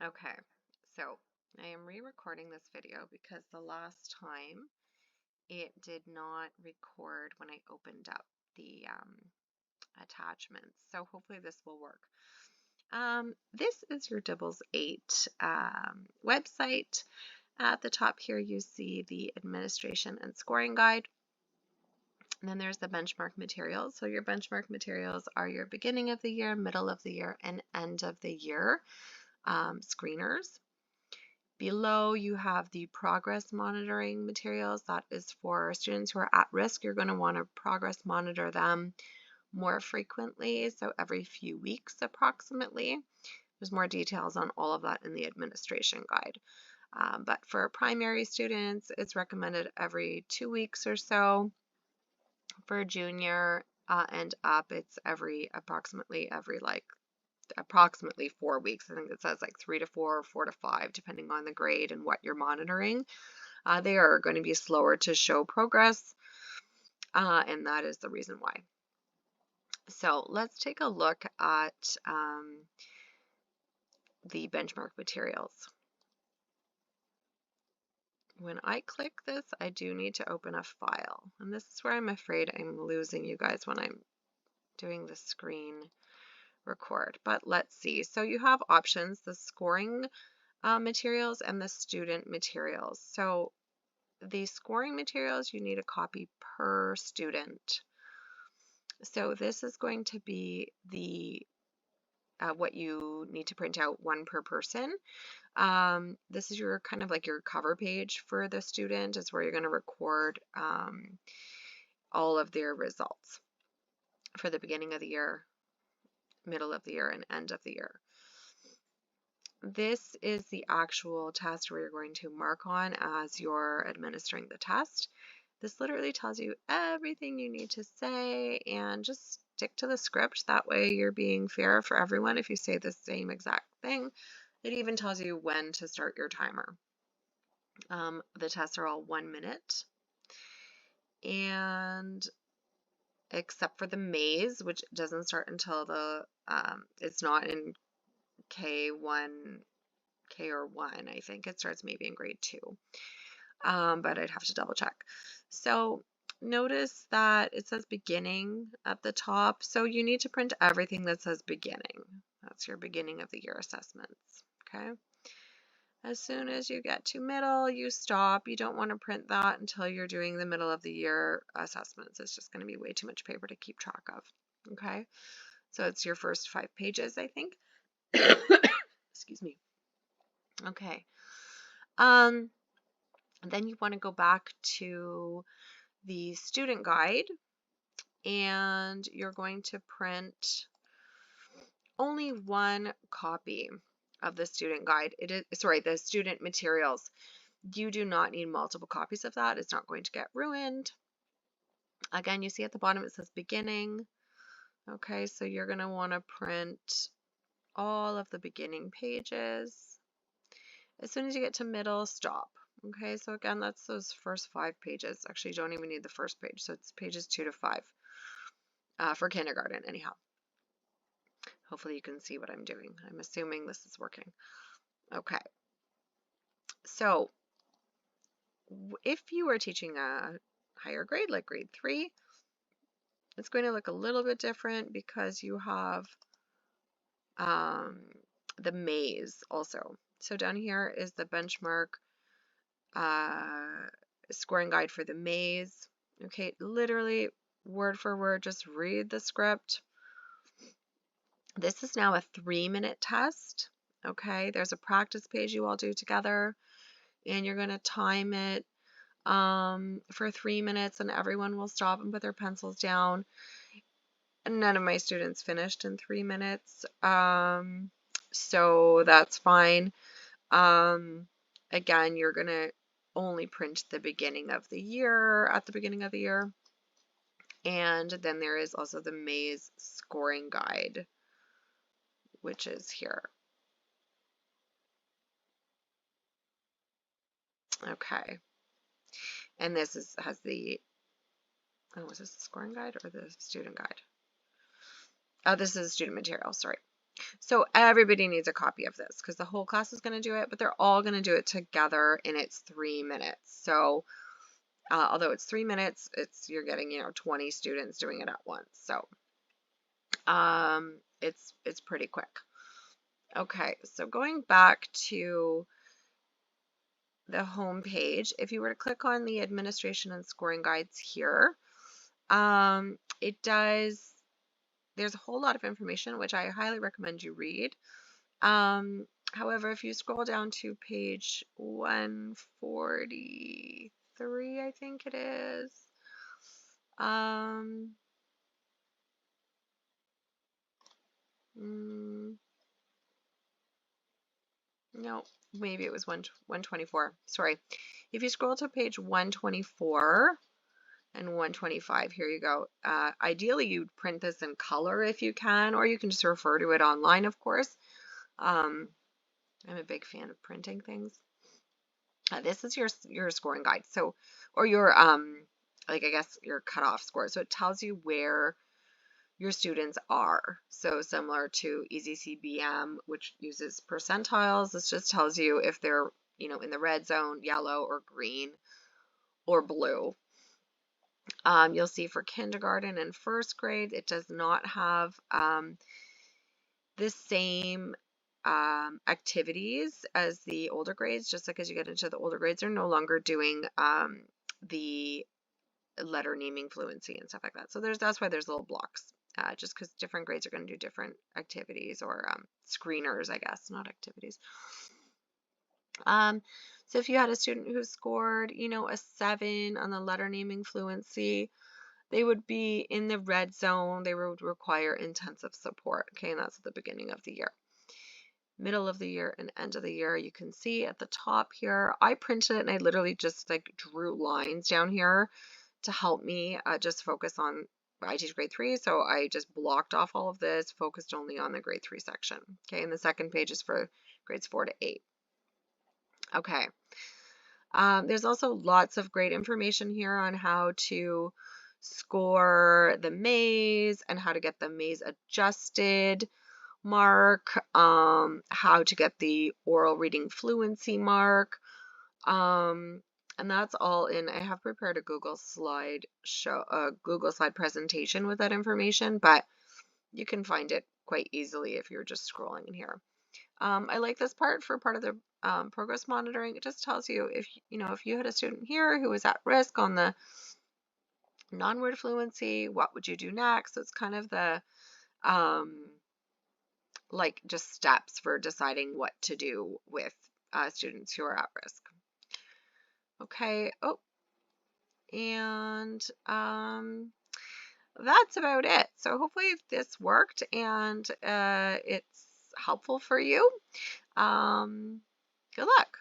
Okay, so I am re-recording this video because the last time it did not record when I opened up the attachments. So hopefully this will work. This is your Dibels 8 website. At the top here you see the administration and scoring guide. And then there's the benchmark materials. So your benchmark materials are your beginning of the year, middle of the year, and end of the year screeners. Below you have the progress monitoring materials. That is for students who are at risk. You're going to want to progress monitor them more frequently, so every few weeks approximately. There's more details on all of that in the administration guide. But for primary students, it's recommended every 2 weeks or so. For junior and up, it's approximately every 4 weeks. I think it says like 3 to 4 or 4 to 5, depending on the grade and what you're monitoring. They are going to be slower to show progress, and that is the reason why. So let's take a look at the benchmark materials. When I click this, I do need to open a file, and this is where I'm afraid I'm losing you guys when I'm doing the screen record. But let's see. So you have options: the scoring materials and the student materials. So the scoring materials, you need a copy per student. So this is going to be the what you need to print out, one per person. This is your kind of like your cover page for the student. Is where you're going to record all of their results for the beginning of the year, middle of the year, and end of the year. This is the actual test where you're going to mark on as you're administering the test. This literally tells you everything you need to say, and just stick to the script. That way you're being fair for everyone. If you say the same exact thing, it even tells you when to start your timer. The tests are all 1 minute, and except for the maze, which doesn't start until it's not in K1, K or 1, I think it starts maybe in grade 2, but I'd have to double check. So notice that it says beginning at the top, so you need to print everything that says beginning. That's your beginning of the year assessments, okay? As soon as you get to middle, you stop. You don't want to print that until you're doing the middle of the year assessments. It's just going to be way too much paper to keep track of, okay? So it's your first 5 pages, I think. Excuse me. Okay. Then you want to go back to the student guide, and you're going to print only one copy of the student guide. The student materials. You do not need multiple copies of that. It's not going to get ruined. Again, you see at the bottom it says beginning. Okay, so you're going to want to print all of the beginning pages. As soon as you get to middle, stop. Okay, so again, that's those first 5 pages. Actually, you don't even need the first page, so it's pages 2 to 5 for kindergarten, anyhow. Hopefully you can see what I'm doing. I'm assuming this is working. Okay, so if you are teaching a higher grade, like grade 3, it's going to look a little bit different because you have the maze also. So down here is the benchmark scoring guide for the maze. Okay, literally word for word, just read the script. This is now a 3-minute test. Okay, there's a practice page you all do together, and you're going to time it for 3 minutes, and everyone will stop and put their pencils down. None of my students finished in 3 minutes, so that's fine. Again, you're going to only print the beginning of the year at the beginning of the year. And then there is also the maze scoring guide, which is here. Okay. And this has the, oh, is this the scoring guide or the student guide? Oh, this is student material, sorry. So everybody needs a copy of this because the whole class is going to do it, but they're all going to do it together and it's 3 minutes. So although it's 3 minutes, you're getting, 20 students doing it at once. So it's pretty quick. Okay, so going back to the home page, if you were to click on the administration and scoring guides here, there's a whole lot of information which I highly recommend you read. However, if you scroll down to page 143, I think it is, no, maybe it was 124. Sorry. If you scroll to page 124 and 125, here you go. Ideally, you'd print this in color if you can, or you can just refer to it online, of course. I'm a big fan of printing things. This is your scoring guide. So, or your, I guess your cutoff score. So it tells you where your students are. So similar to easyCBM, which uses percentiles, this just tells you if they're, in the red zone, yellow, or green, or blue. You'll see for kindergarten and first grade, it does not have the same activities as the older grades. Just like as you get into the older grades, they're no longer doing the letter naming fluency and stuff like that. So that's why there's little blocks, just because different grades are going to do different activities or screeners, I guess, not activities. So if you had a student who scored, a 7 on the letter naming fluency, they would be in the red zone. They would require intensive support. Okay, and that's at the beginning of the year. Middle of the year and end of the year, you can see at the top here, I printed it and I literally just drew lines down here to help me just focus on, I teach grade 3, so I just blocked off all of this, focused only on the grade 3 section. Okay, and the second page is for grades 4 to 8. Okay. There's also lots of great information here on how to score the maze and how to get the maze adjusted mark, how to get the oral reading fluency mark, and that's all in. I have prepared a Google slide presentation with that information, but you can find it quite easily if you're just scrolling in here. I like this part for part of the progress monitoring. It just tells you if you had a student here who was at risk on the non-word fluency, what would you do next? So it's kind of the just steps for deciding what to do with students who are at risk. Okay. Oh, and that's about it. So hopefully this worked and it's helpful for you. Good luck.